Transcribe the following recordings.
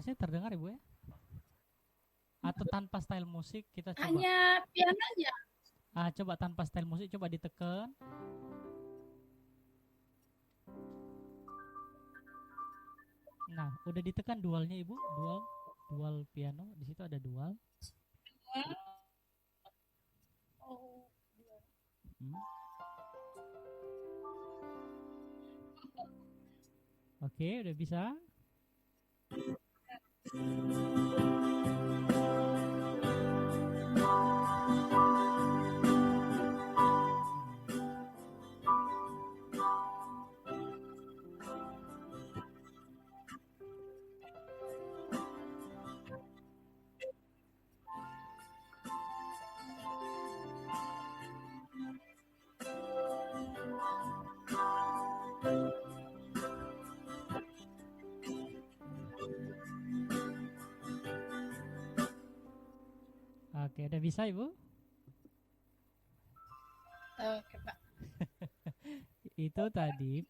Suara saya terdengar Ibu ya? Atau tanpa style musik kita coba. Hanya pianonya. Coba tanpa style musik coba ditekan. Nah, udah ditekan dualnya Ibu, dual piano. Di situ ada dual. Oh, Hmm. Oke, udah bisa. Oke, udah bisa Ibu? oke Pak. Itu tadi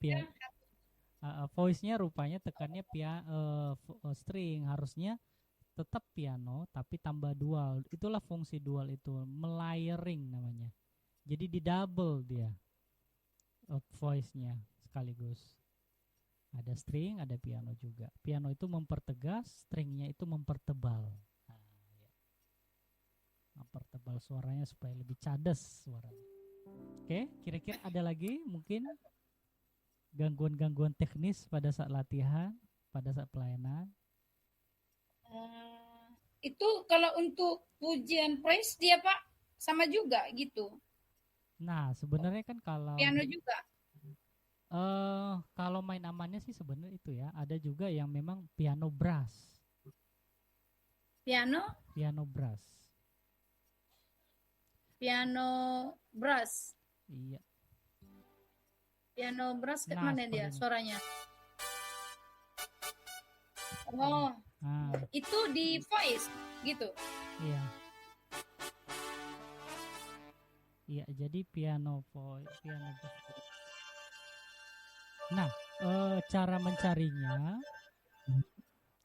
voice-nya rupanya tekannya string, harusnya tetap piano tapi tambah dual. Itulah fungsi dual itu, melayering namanya. Jadi di double dia voice-nya sekaligus. Ada string, ada piano juga. Piano itu mempertegas, stringnya itu mempertebal. Nah, ya. Mempertebal suaranya supaya lebih cadas suaranya. Oke, kira-kira ada lagi mungkin gangguan-gangguan teknis pada saat latihan, pada saat pelayanan? Itu kalau untuk pujian praise dia Pak sama juga gitu. Nah, sebenarnya kan Piano juga. kalau main amannya sih sebenarnya itu ya, ada juga yang memang piano brass. Piano, Piano brass. piano brass. Iya. Piano brass ke Nah, mana seperti dia ini. suaranya? Oh, Nah, itu di voice gitu. iya. Iya, jadi piano voice, piano brass. Nah,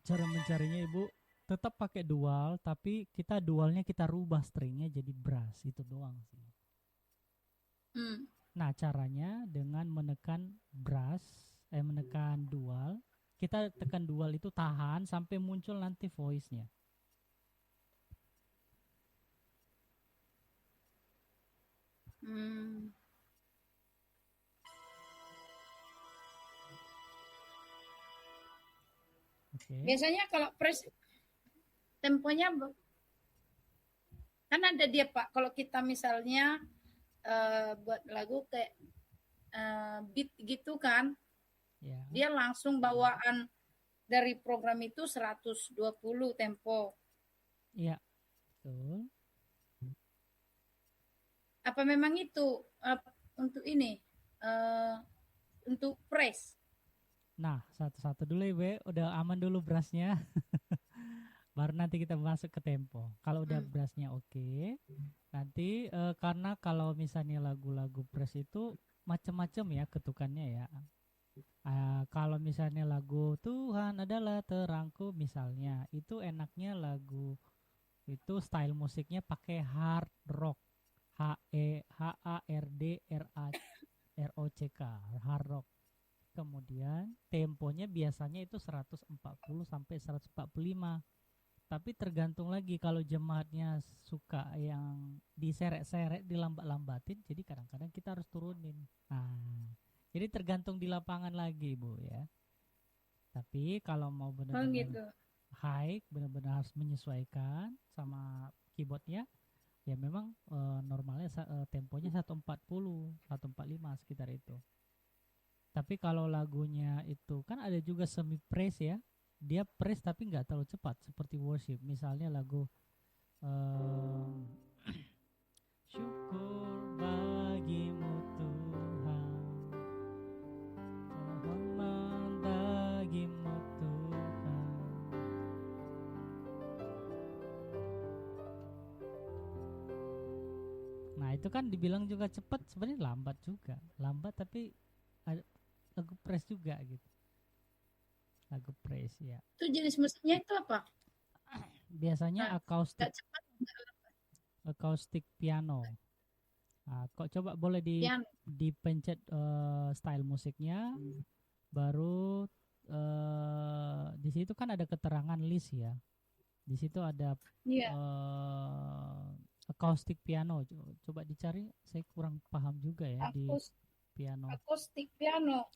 cara mencarinya Ibu tetap pakai dual, tapi dualnya kita rubah stringnya jadi brass, itu doang sih. Hmm. Nah, caranya dengan menekan dual, kita tekan dual itu tahan sampai muncul nanti voice-nya. Hmm. Oke. Biasanya kalau press temponya kan ada dia Pak. Kalau kita misalnya buat lagu kayak beat gitu kan, Ya. dia langsung bawaan dari program itu 120 tempo. Iya, betul. Apa memang itu untuk ini uh, untuk press? Nah, satu-satu dulu Ibu, udah aman dulu brassnya. Baru nanti kita masuk ke tempo. Kalau udah Hmm. brassnya oke, nanti karena kalau misalnya lagu-lagu press itu macam-macam ya ketukannya ya. Kalau misalnya lagu Tuhan adalah terangku misalnya, itu enaknya lagu itu style musiknya pakai hard rock. HARD ROCK, hard rock. Kemudian temponya biasanya itu 140 sampai 145. Tapi tergantung lagi kalau jemaatnya suka yang diseret-seret, dilambat-lambatin, jadi kadang-kadang kita harus turunin. Nah, jadi tergantung di lapangan lagi, Bu ya. Tapi kalau mau Oh benar-benar gitu. high, benar-benar harus menyesuaikan sama keyboardnya, ya memang normalnya temponya 140, 145 sekitar itu. Tapi kalau lagunya itu kan ada juga semi praise ya. Dia praise tapi nggak terlalu cepat seperti worship. Misalnya lagu em, syukur bagimu Tuhan, terhormat bagimu Tuhan. Nah itu kan dibilang juga cepat, sebenarnya lambat juga. Lambat tapi ada lagu praise juga gitu. lagu praise ya. Itu jenis musiknya itu apa? Biasanya Nah, acoustic nggak cepat, acoustic piano. Nah, kok coba boleh piano. dipencet style musiknya, baru di situ kan ada keterangan list ya. Di situ ada Iya, eh acoustic piano. Coba dicari, saya kurang paham juga ya di akus, piano. akustik piano.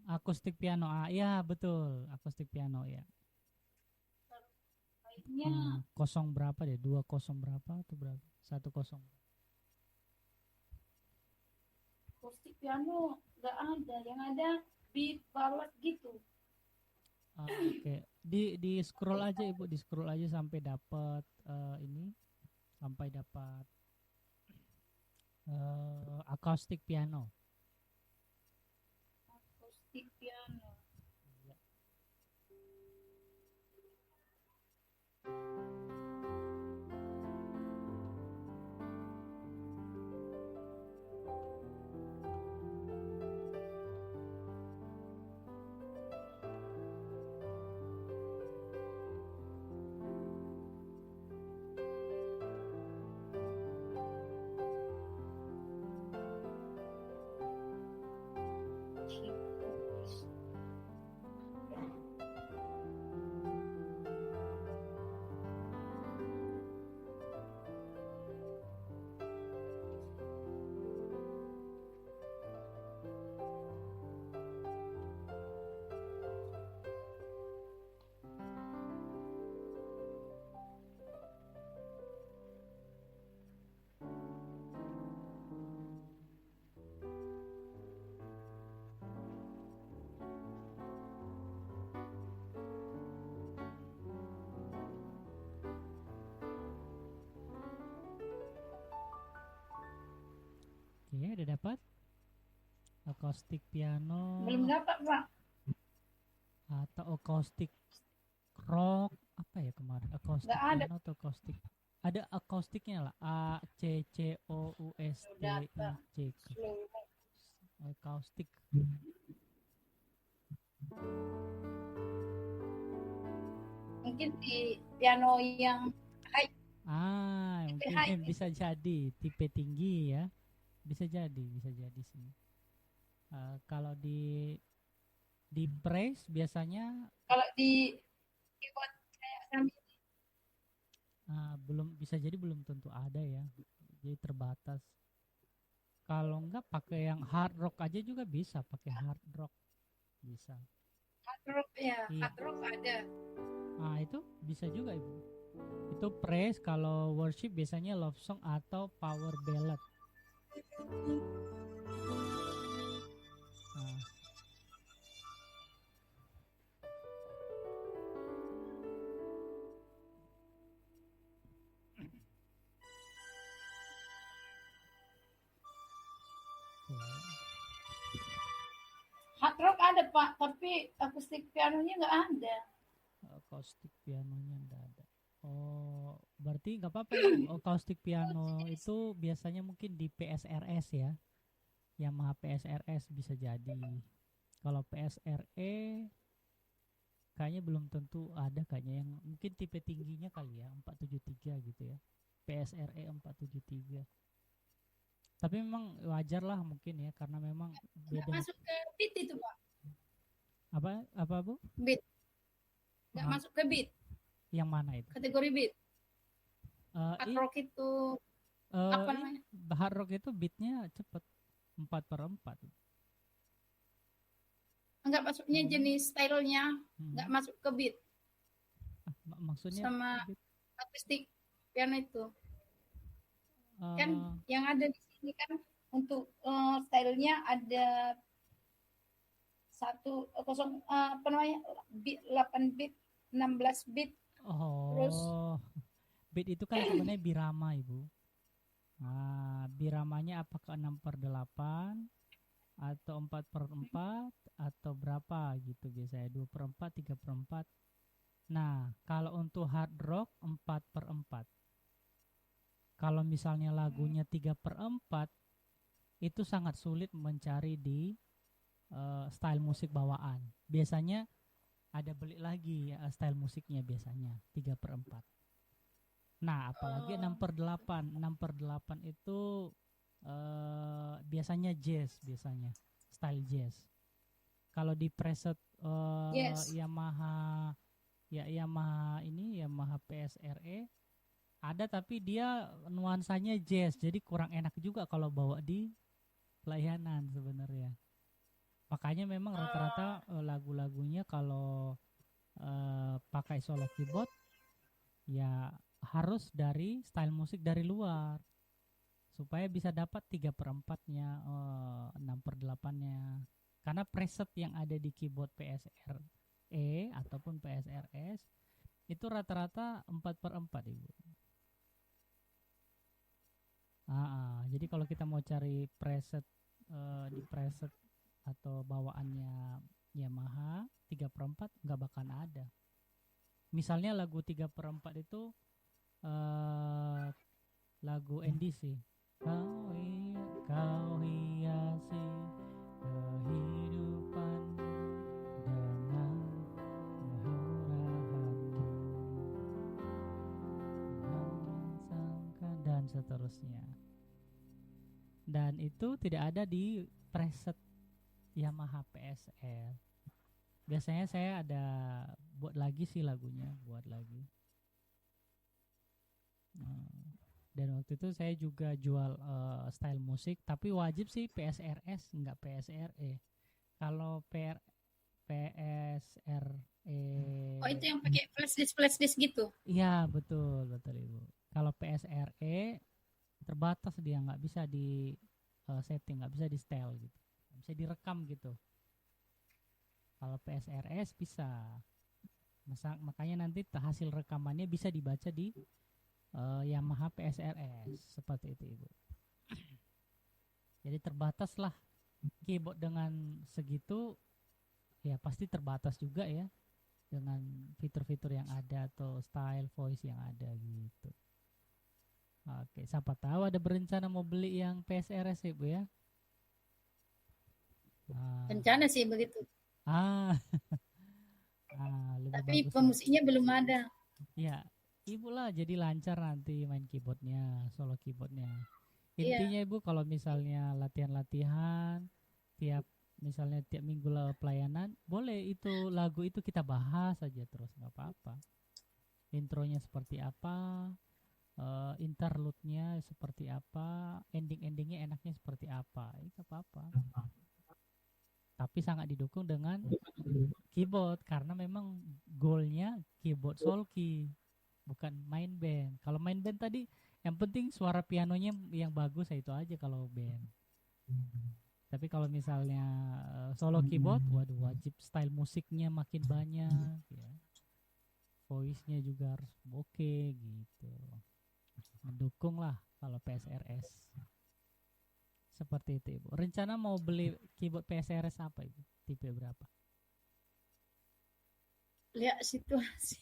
Akustik piano, ya betul, akustik piano ya. Kayaknya Kosong berapa deh? 20 berapa atau berapa? 10. akustik piano nggak ada. Yang ada beat ballad gitu. Oke, di scroll aja Ibu, di scroll aja sampai dapat ini, sampai dapat acoustic piano. Akustik piano. Oke, udah dapat acoustic piano Belum dapat, Pak. atau acoustic rock, apa ya kemarin? Acoustic Nggak ada. piano atau acoustic? Ada akustiknya lah. A C C O U S T I Data. C K. Slow. Acoustic. Mungkin di piano yang high, tipe high. Mungkin bisa jadi tipe tinggi ya. Bisa jadi sih. Kalau di praise biasanya Kalau di keyboard kayak sambil belum tentu ada ya. Jadi terbatas. Kalau enggak pakai yang hard rock aja juga bisa, pakai hard rock bisa. hard rock ya, Iya. hard rock ada. Itu bisa juga Ibu. Itu praise, kalau worship biasanya love song atau power ballad. Nah, Hard rock ada Pak, tapi akustik pianonya nggak ada. acoustic pianonya enggak ada. Oh, berarti nggak apa-apa Ibu. Acoustic piano itu biasanya mungkin di PSRS ya. Yamaha PSRS bisa jadi. Kalau PSRE kayaknya belum tentu ada, kayaknya yang mungkin tipe tingginya kali ya 473 gitu ya. PSRE 473. Tapi memang wajar lah mungkin ya, karena memang Nggak beda. masuk ke beat itu Pak. Apa Bu? Beat. Nggak masuk ke beat. Yang mana itu? Kategori beat. Hard rock itu apa namanya? Hard rock itu beatnya cepet 4/4. Enggak masuknya jenis stylenya nggak masuk ke beat. Maksudnya sama beat? akustik piano itu. Kan yang ada di sini kan untuk stylenya ada 10 apa namanya, bit 8 bit, 16 bit. Terus beat itu kan sebenarnya birama Ibu. Biramanya apakah 6/8 atau 4/4 atau berapa gitu, biasanya 2/4, 3/4. Nah, kalau untuk hard rock 4/4. Kalau misalnya lagunya 3/4, itu sangat sulit mencari di style musik bawaan. Biasanya ada beli lagi style musiknya biasanya 3/4. Nah, apalagi Oh, 6/8. 6/8 itu biasanya jazz biasanya. Style jazz. Kalau di preset yes. Yamaha Yamaha ini Yamaha PSRE ada tapi dia nuansanya jazz. Jadi kurang enak juga kalau bawa di pelayanan sebenarnya. Makanya memang Oh, rata-rata lagu-lagunya kalau pakai solo keyboard ya harus dari style musik dari luar supaya bisa dapat 3/4-nya, 6/8-nya. Karena preset yang ada di keyboard PSRE ataupun PSRS itu rata-rata 4/4 Ibu. Jadi kalau kita mau cari preset di preset atau bawaannya Yamaha 3/4 nggak bakal ada. Misalnya lagu 3/4 itu eh, lagu NDC. Kau hiasi kehidupan dengan kemurahanmu, dan seterusnya. Dan itu tidak ada di preset Yamaha PSR. Biasanya saya ada buat lagi sih lagunya, buat lagi. Dan waktu itu saya juga jual style musik, tapi wajib sih PSRS, nggak PSRE. Kalau PSRE, oh itu yang pakai flash disk gitu. iya betul betul Ibu. Kalau PSRE terbatas dia nggak bisa di setting, nggak bisa di style gitu, nggak bisa direkam gitu. Kalau PSRS bisa. Makanya nanti hasil rekamannya bisa dibaca di Yamaha PSRS seperti itu Ibu. Jadi terbatas lah keyboard dengan segitu ya pasti terbatas juga ya dengan fitur-fitur yang ada atau style voice yang ada gitu. Oke, siapa tahu ada berencana mau beli yang PSRS Ibu ya. Ah, Rencana sih begitu. ah, lebih Tapi bagus lah. pemusiknya belum ada. Ya, Ibu lah jadi lancar nanti main keyboardnya, solo keyboardnya. Iya. Intinya Ibu kalau misalnya latihan-latihan tiap misalnya tiap minggu pelayanan, boleh itu lagu itu kita bahas aja terus nggak apa-apa. Intronya seperti apa, interlude-nya seperti apa, ending-endingnya enaknya seperti apa, nggak apa-apa. Tapi sangat didukung dengan keyboard karena memang goalnya keyboard solki bukan main band. Kalau main band tadi yang penting suara pianonya yang bagus ya itu aja kalau band. Tapi kalau misalnya solo keyboard, waduh wajib style musiknya makin banyak ya. Voice-nya juga harus oke gitu. Mendukung lah kalau PSRS. Seperti itu Ibu. Rencana mau beli keyboard PSRS apa Ibu? Tipe berapa? Lihat situasi.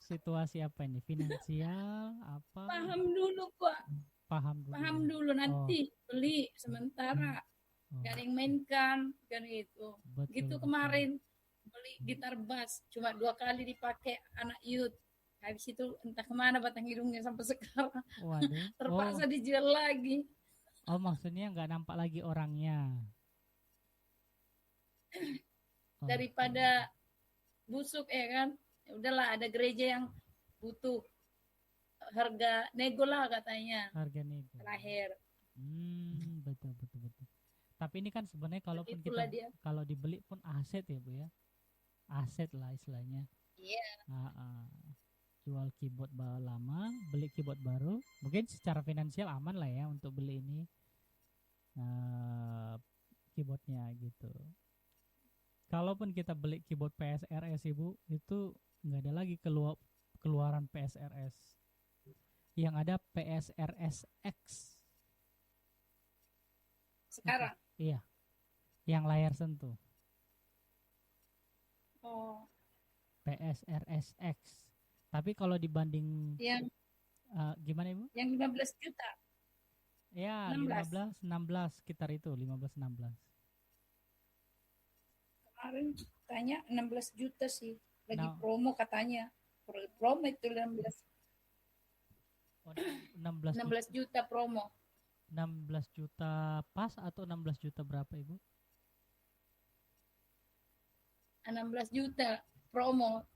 Situasi apa ini? Finansial apa? Paham dulu kok. Paham dulu Paham ya. dulu Oh, nanti beli sementara. oh, Gak ada yang mainkan kan itu. betul Gitu betul. kemarin beli gitar bass cuma 2 kali dipakai anak youth. Habis itu entah kemana batang hidungnya sampai sekarang. Waduh. Oh, Terpaksa dijual lagi. oh maksudnya nggak nampak lagi orangnya. Oke. Daripada busuk ya kan. Ya udahlah ada gereja yang butuh harga nego lah katanya Harga nego. terakhir. Betul betul betul. Tapi ini kan sebenarnya Dan kalaupun kita itulah dia. kalau dibeli pun aset ya Bu ya. Aset lah istilahnya. Iya. Ah, ah. Jual keyboard lama, beli keyboard baru. Mungkin secara finansial aman lah ya untuk beli ini keyboardnya gitu. Kalaupun kita beli keyboard PSRS Ibu, itu nggak ada lagi keluaran PSRS. Yang ada PSRS X. Itu. Sekarang. Iya, yang layar sentuh. Oh, PSRS X. Tapi kalau dibanding yang gimana Ibu? yang 15 juta, Ya, 16. 15 16 sekitar itu, 15 16. kemarin tanya 16 juta sih. Lagi Nah, promo katanya. Promo itu 16, oh, 16 juta, 16 juta promo. 16 juta pas atau 16 juta berapa Ibu? 16 juta promo.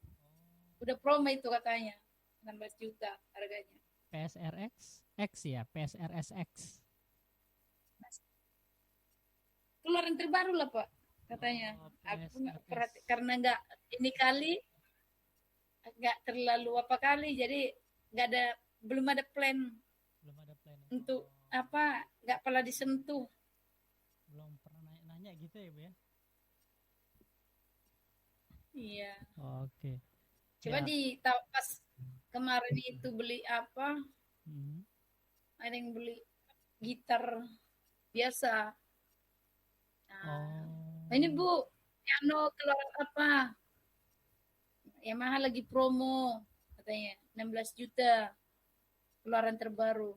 Udah promo itu katanya. 16 juta harganya. PSRX X ya, PSRS X. Keluaran terbaru lah Pak katanya. Oh, Aku nggak PSRS. karena nggak ini kali nggak terlalu apa kali jadi nggak ada belum ada plan Belum ada plan. untuk Oh, apa nggak pernah disentuh. belum pernah nanya-nanya gitu ya, Bu ya. Iya. Oke. Coba Ya. di tahu pas kemarin itu beli apa? Hmm. Ada yang beli gitar biasa. Nah, ini Oh. Bu, piano keluar apa? Yamaha lagi promo katanya 16 juta keluaran terbaru.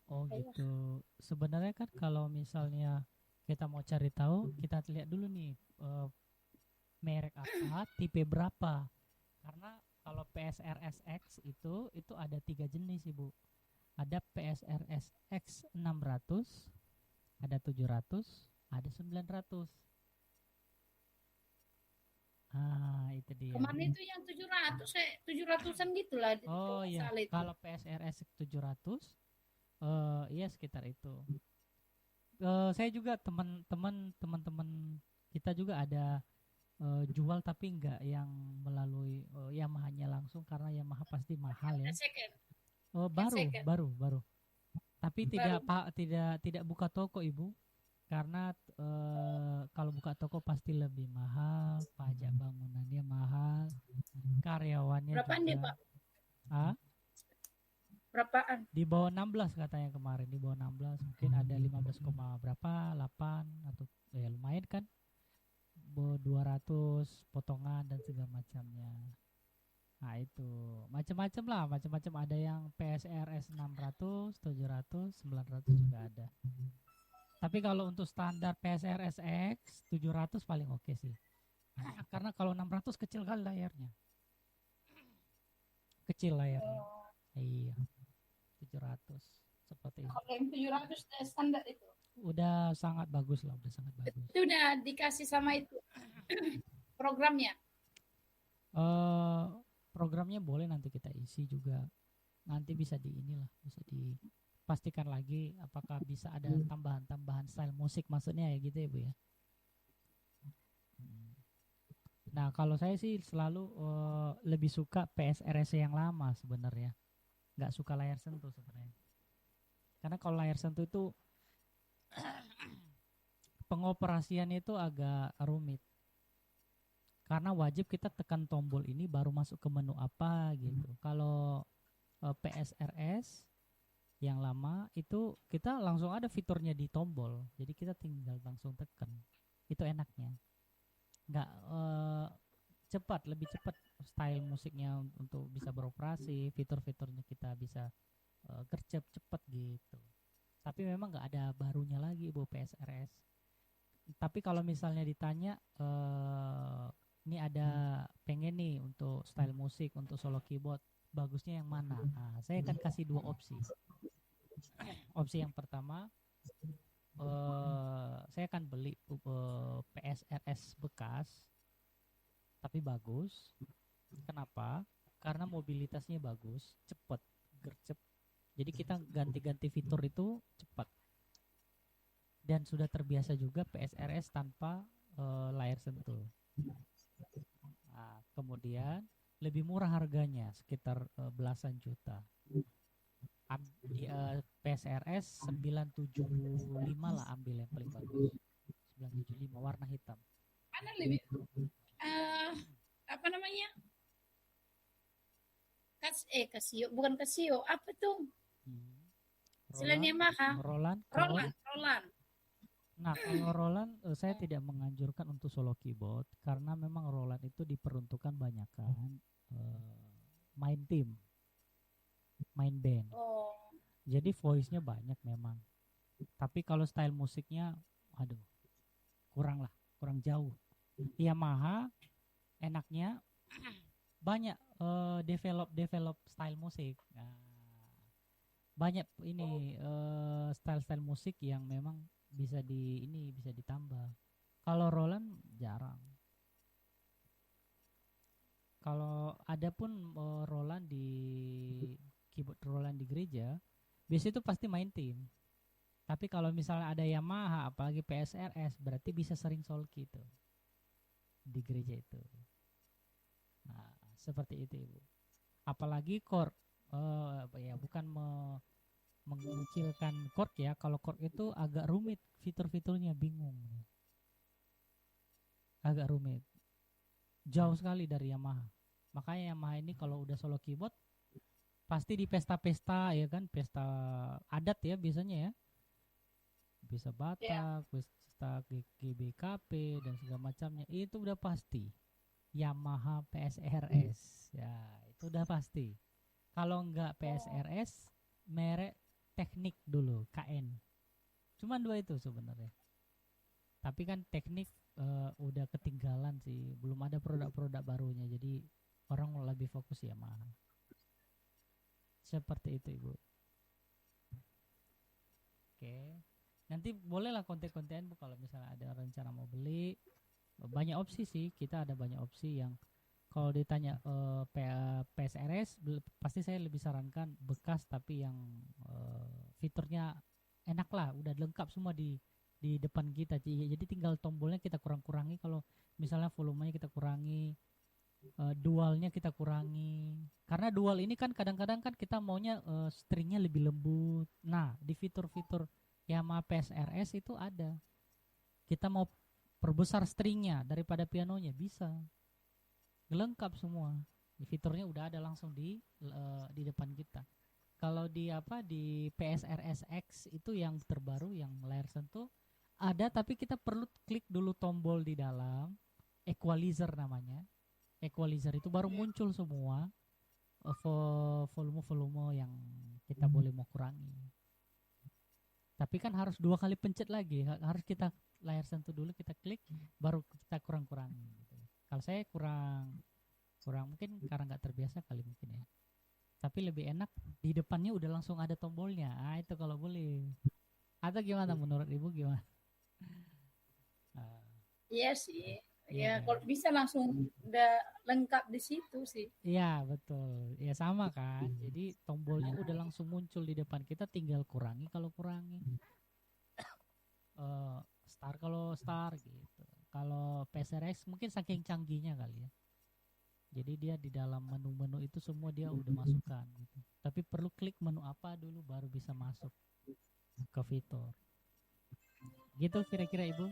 Oh gitu. Sebenarnya kan kalau misalnya kita mau cari tahu, kita lihat dulu nih merek apa, tipe berapa. Karena kalau PSRS X itu ada 3 jenis Ibu. Ada PSRS X 600, ada 700, ada 900. Ah, itu dia. Kemarin itu yang 700, 700-an gitulah Oh kalau nggak iya, salah itu. kalau PSRS 700, iya sekitar itu. Saya juga teman-teman kita juga ada jual tapi enggak yang melalui Yamaha-nya langsung karena Yamaha pasti mahal ya. Yang second, Oh, yang baru, second baru, baru. Tapi baru. tidak buka toko Ibu karena kalau buka toko pasti lebih mahal, pajak bangunannya mahal, karyawannya Berapaan dia juga. Pak? Ah, Berapaan? di bawah 16 katanya kemarin, di bawah 16 mungkin ada 15, berapa 8 atau ya lumayan kan, 200 potongan dan segala macamnya. Nah itu macam-macam lah, macam-macam ada yang PSRS 600, 700, 900 juga ada. Tapi kalau untuk standar PSRS X 700 paling oke sih. Karena kalau 600 kecil kali layarnya. Kecil layarnya. Oh, Iya, 700 seperti itu. kalau yang 700 standar itu. Udah sangat bagus lah, udah sangat bagus. Itu udah dikasih sama itu programnya. eh Programnya boleh nanti kita isi juga. Nanti bisa di inilah, bisa dipastikan lagi apakah bisa ada tambahan-tambahan style musik maksudnya ya gitu ya Bu ya. Hmm. Nah kalau saya sih selalu lebih suka PSRS yang lama sebenarnya, nggak suka layar sentuh sebenarnya. Karena kalau layar sentuh itu pengoperasiannya itu agak rumit. Karena wajib kita tekan tombol ini baru masuk ke menu apa gitu. Kalau PSRS yang lama itu kita langsung ada fiturnya di tombol, jadi kita tinggal langsung tekan. Itu enaknya, nggak cepat, lebih cepat style musiknya untuk bisa beroperasi, fitur-fiturnya kita bisa gercep cepat gitu. Tapi memang nggak ada barunya lagi Bu PSRS. Tapi kalau misalnya ditanya ini ada pengen nih untuk style musik untuk solo keyboard bagusnya yang mana? Nah, saya akan kasih 2 opsi. Opsi yang pertama, saya akan beli PSRS bekas, tapi bagus. Kenapa? Karena mobilitasnya bagus, cepat, gercep. Jadi kita ganti-ganti fitur itu cepat. Dan sudah terbiasa juga PSRS tanpa layar sentuh. Nah, kemudian lebih murah harganya, sekitar belasan juta. PSRS 975 lah, ambil yang paling bagus. 975 warna hitam. Mana lebih apa namanya? Casio, bukan Casio. Apa tuh? Selain Roland, Yamaha. Roland, Roland. Nah, kalau Roland saya tidak menganjurkan untuk solo keyboard karena memang Roland itu diperuntukkan banyakkan main tim, main band. Oh, Jadi voice-nya banyak memang. Tapi kalau style musiknya, aduh, kurang lah, kurang jauh. Yamaha enaknya banyak develop style musik. Nah, banyak ini style-style musik yang memang bisa ditambah. Kalau Roland jarang. Kalau ada pun Roland di keyboard Roland di gereja, biasanya itu pasti main tim. Tapi kalau misalnya ada Yamaha, apalagi PSRS, berarti bisa sering solo gitu di gereja itu. Nah, seperti itu Ibu. Apalagi chord, ya bukan mengecilkan chord ya. Kalau chord itu agak rumit, fitur-fiturnya bingung, agak rumit, jauh sekali dari Yamaha. Makanya Yamaha ini kalau udah solo keyboard pasti di pesta-pesta ya kan, pesta adat ya biasanya ya, bisa Ya. Batak, pesta GBKP dan segala macamnya, itu udah pasti Yamaha PSRS ya, itu udah pasti. Kalau enggak PSRS, merek teknik dulu KN. Cuman dua itu sebenarnya. Tapi kan teknik udah ketinggalan sih, belum ada produk-produk barunya, jadi orang lebih fokus Yamaha. Seperti itu Ibu. Oke. Nanti bolehlah konten-konten Bu kalau misalnya ada rencana mau beli. Banyak opsi sih, kita ada banyak opsi yang kalau ditanya PSRS pasti saya lebih sarankan bekas tapi yang fiturnya enak lah, udah lengkap semua di depan kita. Jadi tinggal tombolnya kita kurang-kurangi, kalau misalnya volumenya kita kurangi, dualnya kita kurangi. Karena dual ini kan kadang-kadang kan kita maunya stringnya lebih lembut. Nah, di fitur-fitur Yamaha PSRS itu ada. Kita mau perbesar stringnya daripada pianonya bisa. Lengkap semua. Fiturnya udah ada langsung di depan kita. Kalau di PSRS X itu yang terbaru yang layar sentuh ada, tapi kita perlu klik dulu tombol di dalam, equalizer namanya. Equalizer itu baru muncul semua volume-volume yang kita boleh mau kurangi. Tapi kan harus 2 kali pencet lagi, harus kita layar sentuh dulu, kita klik, baru kita kurang-kurangi gitu. Kalau saya kurang mungkin karena nggak terbiasa kali mungkin ya. Tapi lebih enak di depannya udah langsung ada tombolnya. Ah, itu kalau boleh. Atau gimana menurut Ibu gimana? Ah, Iya sih. iya Ya, kan? kalau bisa langsung udah lengkap di situ sih. Iya, betul. Ya sama kan. Jadi tombolnya udah langsung muncul di depan kita, tinggal kurangi kalau kurangi. Start kalau start gitu. Kalau PSRX mungkin saking canggihnya kali ya. Jadi dia di dalam menu-menu itu semua dia udah masukkan gitu. Tapi perlu klik menu apa dulu baru bisa masuk ke fitur. Gitu kira-kira Ibu.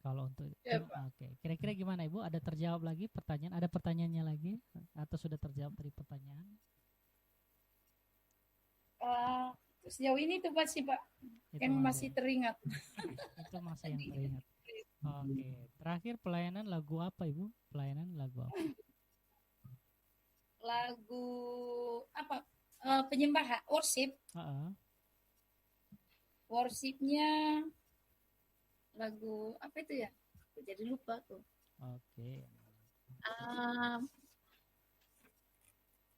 Kalau untuk Ya, Pak. oke. Kira-kira gimana Ibu? Ada terjawab lagi pertanyaan? Ada pertanyaannya lagi atau sudah terjawab dari pertanyaan? Ah, sejauh ini tuh pasti Pak Itu yang masih masih teringat. itu masih yang teringat. Oke. Terakhir pelayanan lagu apa Ibu? Pelayanan lagu apa? Lagu apa? Penyembahan, worship. Heeh. Worshipnya lagu apa itu ya? Jadi lupa tuh. Oke.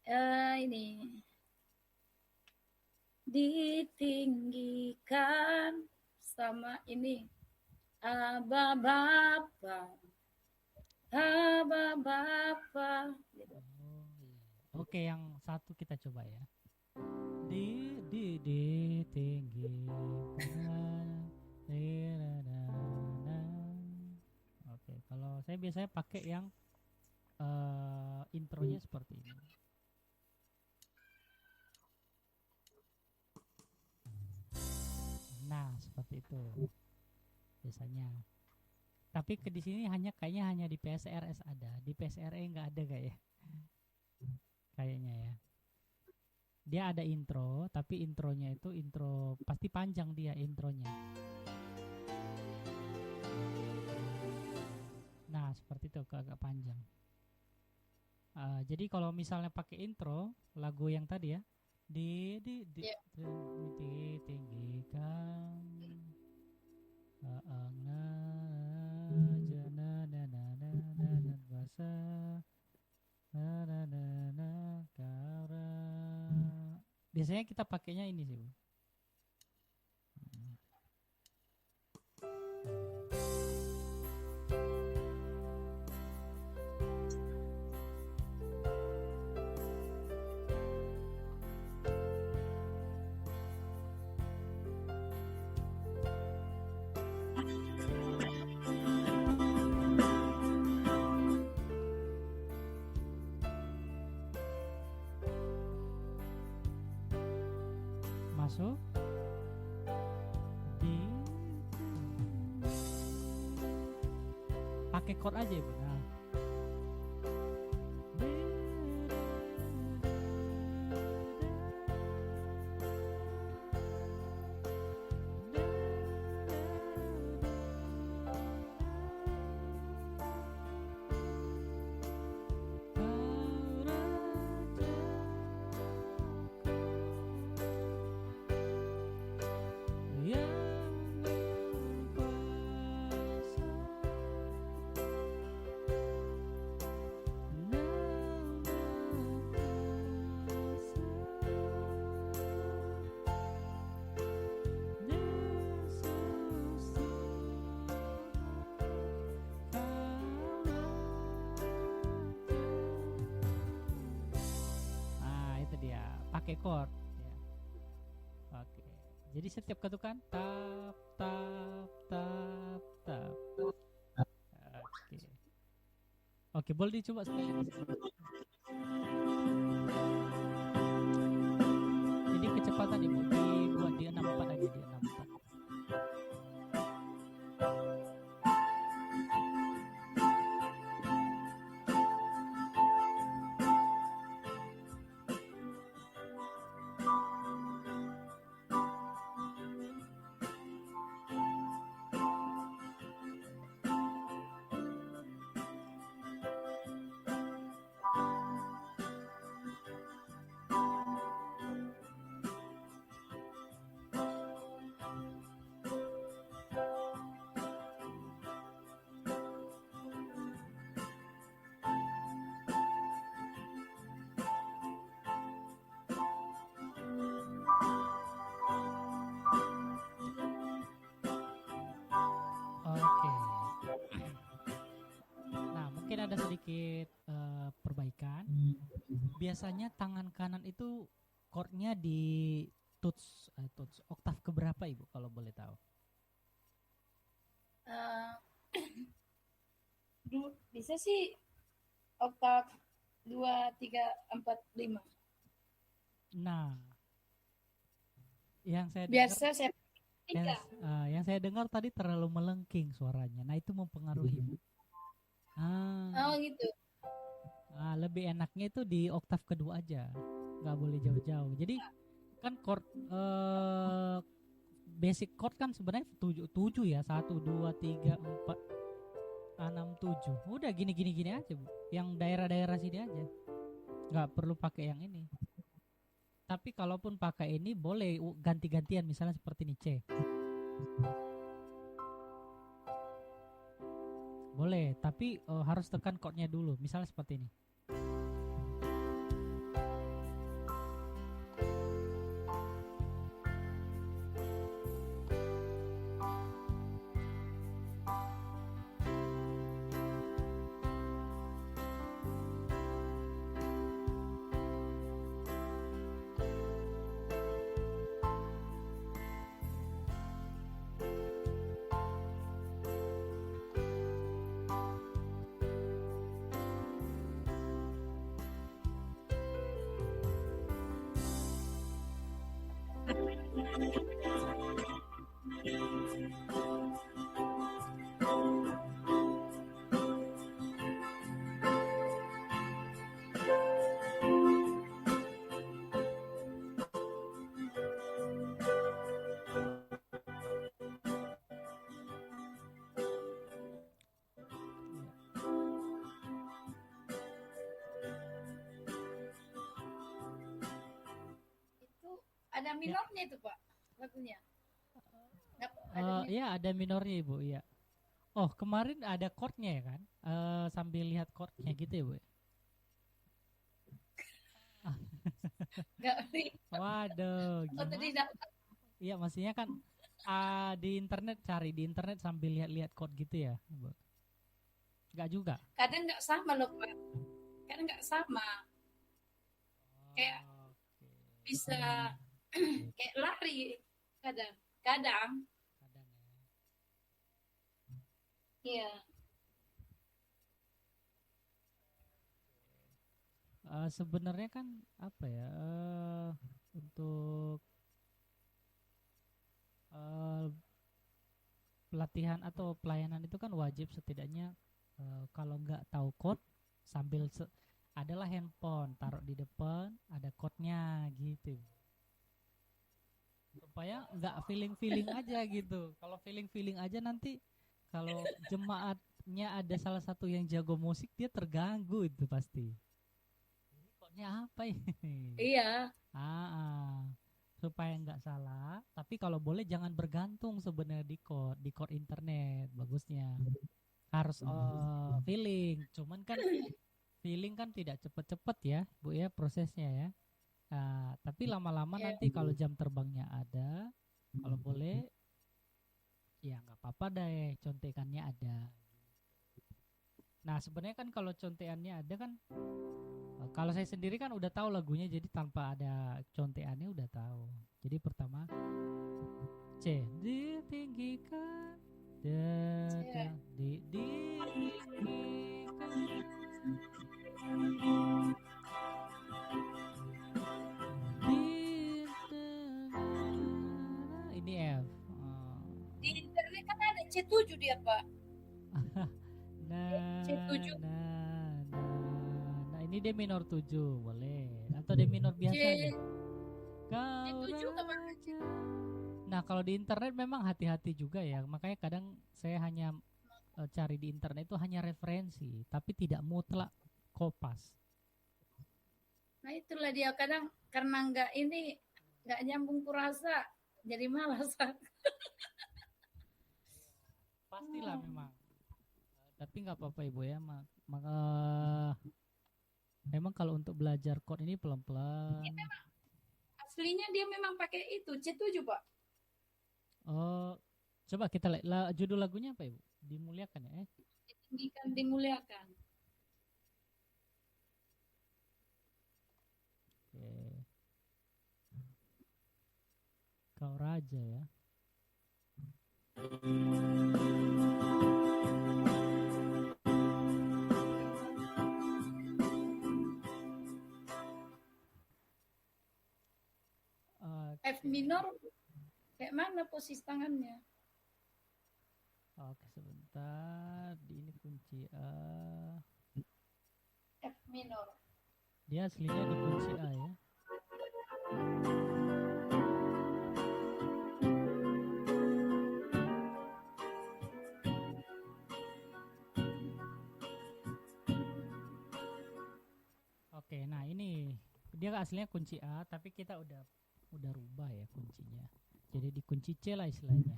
Ah, ini ditinggikan sama ini Aba Bapa, Aba Bapa. Gitu. Oh, iya. Oke, yang satu kita coba ya. Di tinggi Oke, kalau saya biasanya pakai yang intronya seperti ini. Nah, seperti itu biasanya. Tapi di sini kayaknya hanya di PSRS ada, di PSRE nggak ada kayaknya ya. Dia ada intro, tapi intronya itu intro pasti panjang dia intronya. Nah, seperti itu agak panjang. Jadi kalau misalnya pakai intro lagu yang tadi ya, Ya. ditinggikan Biasanya kita pakainya ini sih, Bu. Masuk di pakai chord aja, Bu. Nah. Pakai chord ya. Oke. Jadi setiap ketukan tap tap tap tap. Oke. Oke, boleh dicoba sekali. Jadi kecepatan Ibu dibuat di 64 aja, di 64. Oke. Nah, mungkin ada sedikit perbaikan. Biasanya tangan kanan itu chordnya di tuts oktav keberapa Ibu kalau boleh tahu? Bisa sih oktav 2, 3, 4, 5. Nah, yang saya Biasa dengar, saya yang saya dengar tadi terlalu melengking suaranya. Nah, itu mempengaruhi Ibu. Oh gitu. Lebih enaknya itu di oktav kedua aja, nggak boleh jauh-jauh. Jadi kan chord basic chord kan sebenarnya 7 ya, 1 2 3 4 6 7. Udah gini aja Bu. Yang daerah-daerah sini aja. Nggak perlu pakai yang ini. Tapi kalaupun pakai ini boleh ganti-gantian, misalnya seperti ini C. Boleh, tapi harus tekan chordnya dulu. Misalnya seperti ini. Ada minornya itu Pak lagunya. Ya ada minornya Ibu, ya. Oh, kemarin ada chordnya ya kan? Sambil lihat chordnya gitu ya Bu. Nggak beli. Waduh, Aku tadi gimana? Iya, maksudnya kan di internet, cari di internet sambil lihat-lihat code gitu ya, Bu? Nggak juga. kadang nggak sama loh Pak. Kadang nggak sama. Kayak Oke. bisa kayak lari kadang. Kadang, Kadang ya. iya. Sebenarnya kan apa ya? Untuk eh, pelatihan atau pelayanan itu kan wajib setidaknya kalau nggak tahu code sambil adalah handphone taruh di depan ada code-nya gitu supaya nggak feeling-feeling aja gitu. Kalau feeling-feeling aja nanti kalau jemaatnya ada salah satu yang jago musik dia terganggu itu pasti. Ini code-nya apa ini? Iya. Ah, supaya nggak salah. Tapi kalau boleh jangan bergantung sebenarnya di code internet. Bagusnya harus feeling. Cuman kan feeling kan tidak cepet-cepet ya, Bu ya prosesnya ya. Tapi lama-lama Iya. nanti kalau jam terbangnya ada, kalau boleh ya nggak apa-apa deh, contekannya ada. Nah sebenarnya kan kalau contekannya ada kan, kalau saya sendiri kan udah tahu lagunya, jadi tanpa ada contekannya udah tahu. Jadi pertama C ditinggikan, Iya. ditinggikan, ini F. Di internet kan ada C7 dia Pak. Nah, C7. nah, nah, nah, ini D minor 7 boleh, atau D minor biasa aja. C Kau C7 kemana? raja. Nah, kalau di internet memang hati-hati juga ya. Makanya kadang saya hanya cari di internet itu hanya referensi, tapi tidak mutlak kopas. Nah itulah dia kadang karena nggak nyambung kurasa jadi malas. Pastilah memang. Tapi nggak apa-apa Ibu ya. Maka memang kalau untuk belajar chord ini pelan-pelan. Aslinya dia memang pakai itu C7 Pak. Oh, coba kita lihat judul lagunya apa Ibu? Dimuliakan ya. Ditinggikan, dimuliakan. Oke. Kau raja ya. F Oke. minor kayak mana posisi tangannya? Oke, sebentar. Ini kunci A. F minor. Dia aslinya di kunci A ya. Oke, nah ini dia aslinya kunci A, tapi kita udah rubah ya kuncinya. Jadi di kunci C lah istilahnya.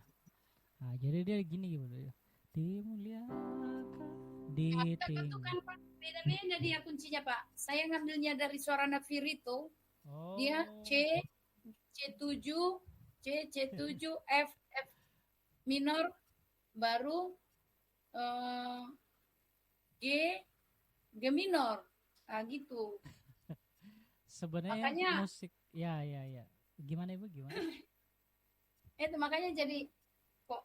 Nah, jadi dia gini gitu ya. Dimuliakan, Kita diting. tentukan Pak. Beda-beda dia kuncinya Pak. Saya ngambilnya dari suara Nafirito. Dia Oh, C, C7, C7, F, F minor, baru eh, G, G minor. Nah gitu. sebenarnya Makanya musik ya ya ya. Gimana Ibu? Gimana? itu makanya jadi kok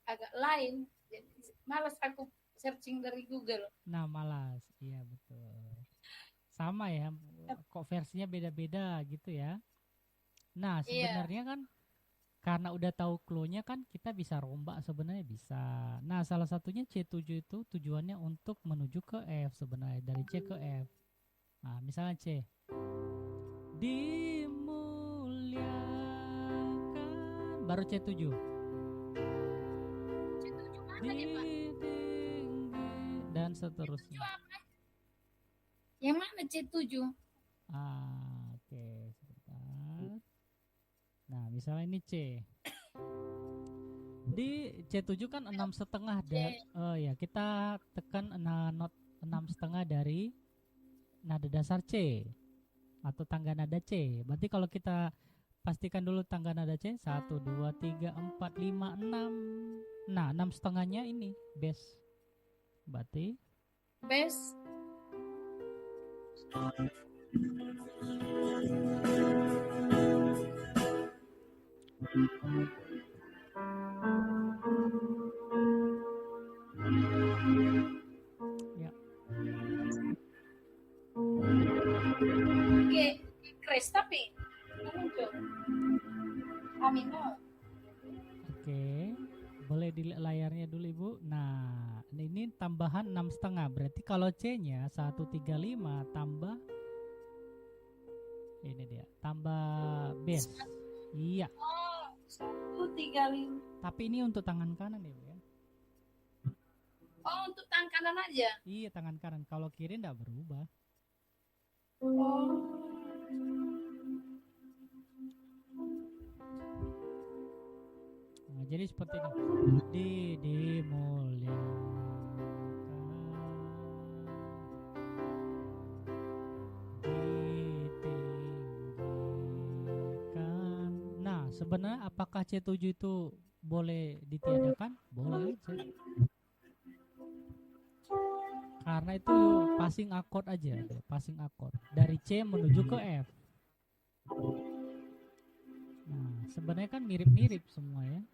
agak lain. Jadi, malas aku searching dari Google. Nah, malas. Iya, betul. Sama ya, kok versinya beda-beda gitu ya. Nah, Iya, sebenarnya kan karena udah tahu clue-nya kan kita bisa rombak sebenarnya bisa. Nah, salah satunya C7 itu tujuannya untuk menuju ke F sebenarnya dari C ke F. Nah, misalnya C. Dimuliakan baru C7. C7 mana dia Pak? Ditinggi dan C7 seterusnya. apa? Yang mana C7? Oke, sebentar. Nah, misalnya ini C. Di C7 kan 6,5 C. oh ya, kita tekan not 6,5 dari nada dasar C. atau tangga nada C. Berarti kalau kita pastikan dulu tangga nada C, 1, 2, 3, 4, 5, 6. Nah, 6 setengahnya ini bass. Berarti Bass. ya. G kres tapi muncul. A minor. Oke. Boleh dilihat layarnya dulu Ibu. Nah, ini tambahan 6 setengah. Berarti kalau C-nya 135 tambah ini dia, tambah bass. Iya. Oh, 135. Tapi ini untuk tangan kanan Ibu ya. Oh, untuk tangan kanan aja. Iya, tangan kanan. Kalau kiri enggak berubah. Oh. Nah, jadi seperti ini. Dimuliakan. Nah, sebenarnya apakah C7 itu boleh ditiadakan? Boleh aja. Karena itu passing chord aja, passing chord dari C menuju ke F. Nah, sebenarnya kan mirip-mirip semua ya.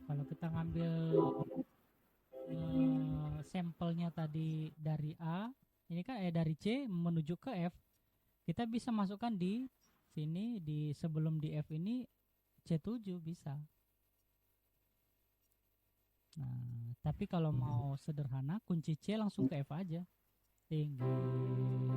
Kalau kita ngambil sampelnya tadi dari A, ini kan dari C menuju ke F, kita bisa masukkan di sini, di sebelum di F ini C7 bisa. Nah, tapi kalau mau sederhana, kunci C langsung ke F aja. Tinggikan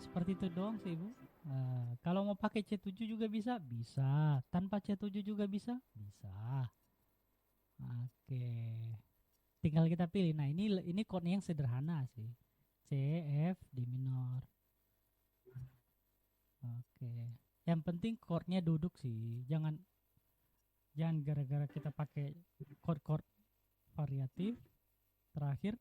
seperti itu doang sih Ibu. Kalau mau pakai C7 juga bisa, bisa. Tanpa C7 juga bisa, bisa. Oke. Tinggal kita pilih. Nah, ini chordnya yang sederhana sih. C, F, D minor. Oke. Yang penting chordnya duduk sih. Jangan gara-gara kita pakai chord variatif, terakhir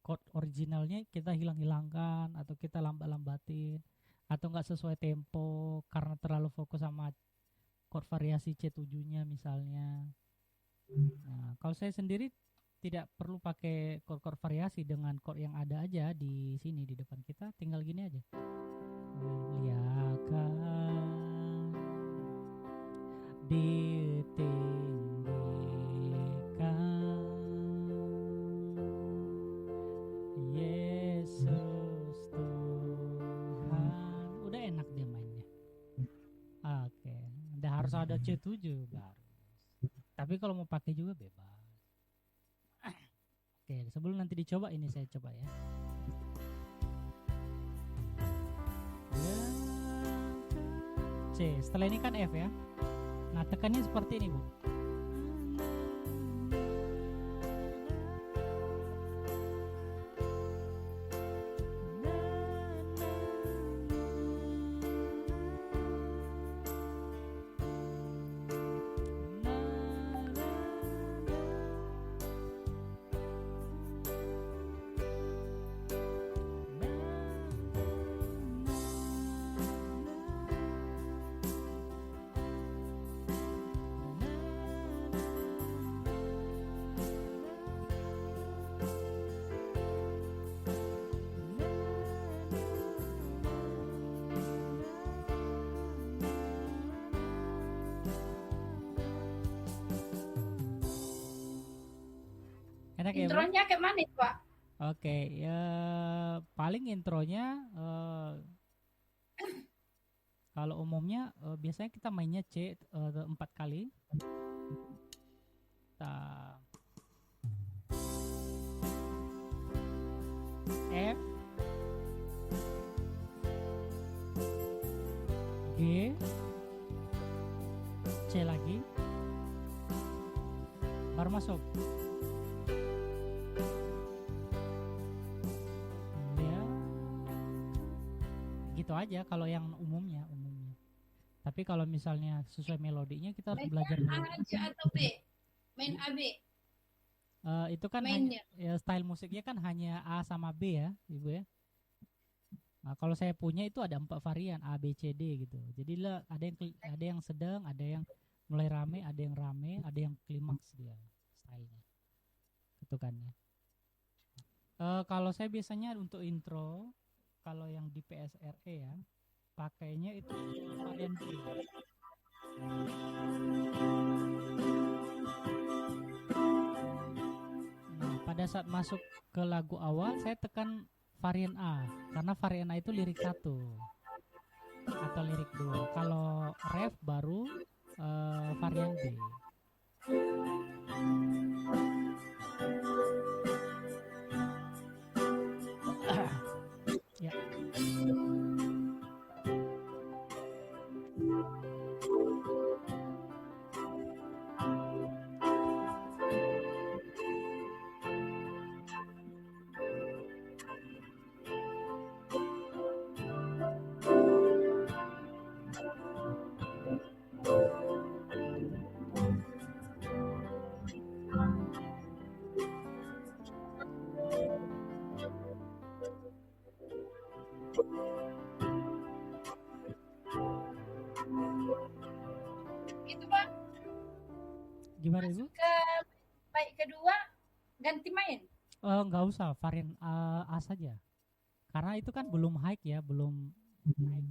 chord originalnya kita hilangkan atau kita lambatin atau nggak sesuai tempo karena terlalu fokus sama chord variasi C7-nya misalnya. Nah, kalau saya sendiri tidak perlu pakai chord variasi, dengan chord yang ada aja di sini di depan kita, tinggal gini aja. Muliakan ditinggikan Yesus Tuhan. Udah enak dia mainnya. Oke, udah harus ada C7 baru. Tapi kalau mau pakai juga bebas. Oke, sebelum nanti dicoba, ini saya coba ya. C, setelah ini kan F ya. Nah, tekannya seperti ini Bu. Enak ya, Bu? Intronya kayak mana itu, Pak? Oke, ya paling intronya kalau umumnya biasanya kita mainnya C 4 kali. Kita F, G, C lagi, baru masuk. Ya, gitu aja kalau yang umumnya. Tapi kalau misalnya sesuai melodinya kita harus belajar A melodi. aja atau B? Main A, B. Itu kan hanya style musiknya kan hanya A sama B ya, Ibu ya. Nah, kalau saya punya itu ada 4 varian A, B, C, D gitu. Jadi lah ada yang sedang, ada yang mulai rame, ada yang klimaks dia stylenya. Gitu kan ya. Kalau saya biasanya untuk intro, kalau yang di PSRE ya, pakainya itu varian B. Nah, pada saat masuk ke lagu awal saya tekan varian A karena varian A itu lirik 1 atau lirik 2. Kalau ref baru varian B. Ya. Itu, Pak. Gimana Ibu? Ke baik kedua ganti main. Nggak usah varian A saja. Karena itu kan belum high ya, belum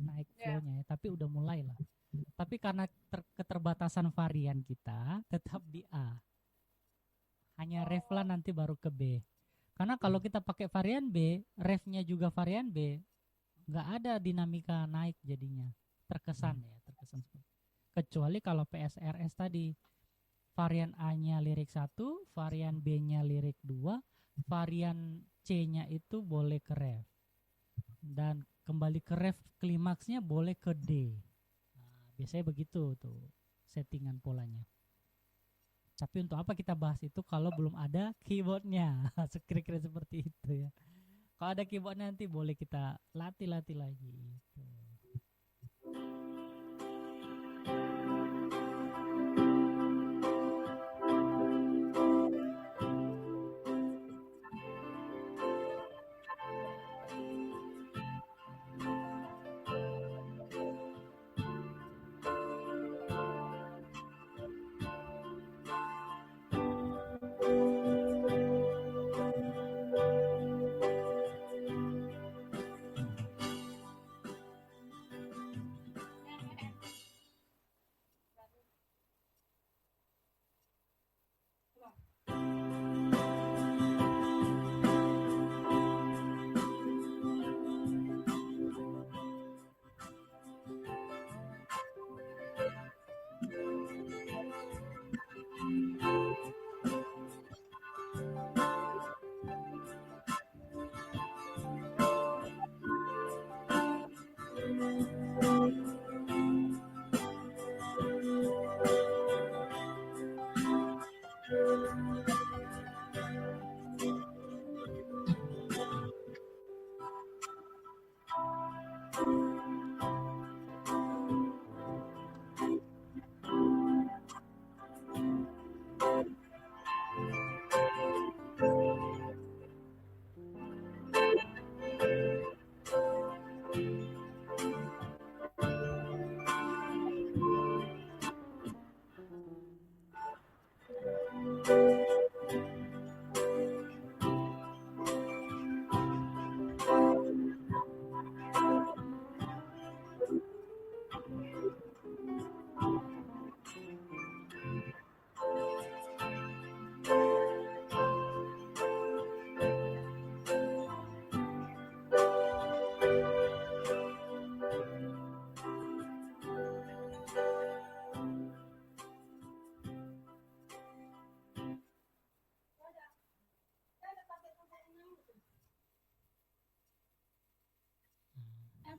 naik flow-nya ya, tapi udah mulai lah. Tapi karena keterbatasan varian kita tetap di A. Hanya ref lah nanti baru ke B. Karena kalau kita pakai varian B, refnya juga varian B, nggak ada dinamika naik jadinya. Terkesan seperti. Kecuali kalau PSRS tadi varian A-nya lirik 1, varian B-nya lirik 2, varian C-nya itu boleh ke ref. Dan kembali ke ref klimaksnya boleh ke D. Nah, biasanya begitu tuh settingan polanya. Tapi untuk apa kita bahas itu kalau belum ada keyboardnya? Kira-kira seperti itu ya. Kalau ada keyboardnya nanti boleh kita latih-latih lagi. Gitu.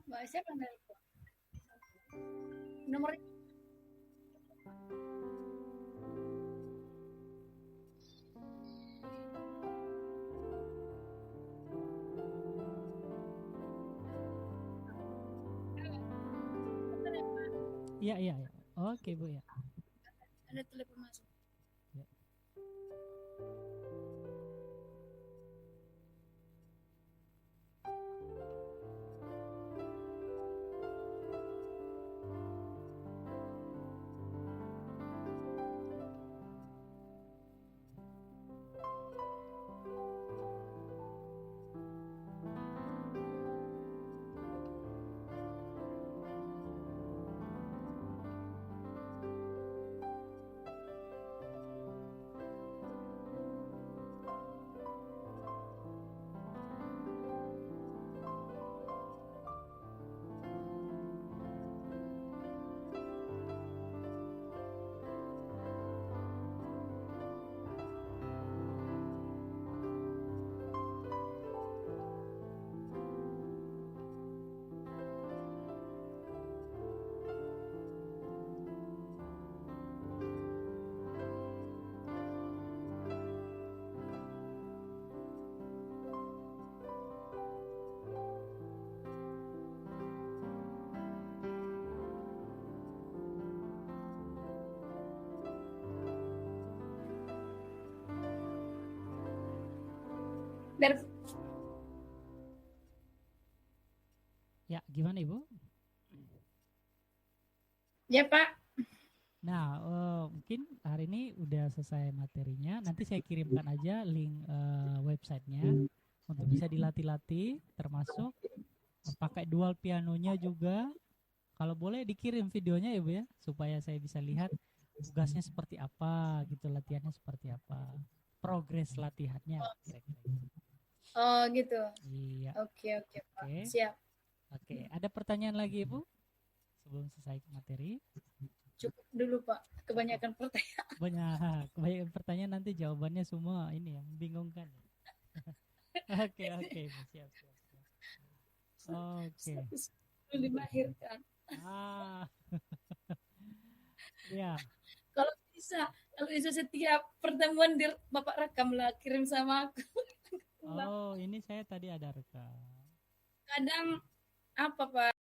Mbak siapa yang nelpon? Nomor Iya, iya, iya. Oke, Bu ya. ada telepon masuk. Ya. Dari Ya, gimana Ibu? ya Pak. Nah, mungkin hari ini udah selesai materinya. Nanti saya kirimkan aja link websitenya untuk bisa dilatih-latih, termasuk pakai dual pianonya juga. Kalau boleh dikirim videonya ya Bu ya, supaya saya bisa lihat tugasnya seperti apa, gitu, latihannya seperti apa, progres latihannya lah kira-kira gitu. Oh gitu. Iya, Oke Pak. oke, Siap. oke. Ada pertanyaan lagi Bu sebelum selesai materi? Cukup dulu Pak. Kebanyakan pertanyaan. Kebanyakan pertanyaan, nanti jawabannya semua ini ya, membingungkan. Oke, oke, siap, siap, siap. Oke. Dilahirkan. Ah, ya. Kalau bisa setiap pertemuan Bapak rekam lah, kirim sama aku. Oh, ini saya tadi ada rekam. Kadang apa Pak?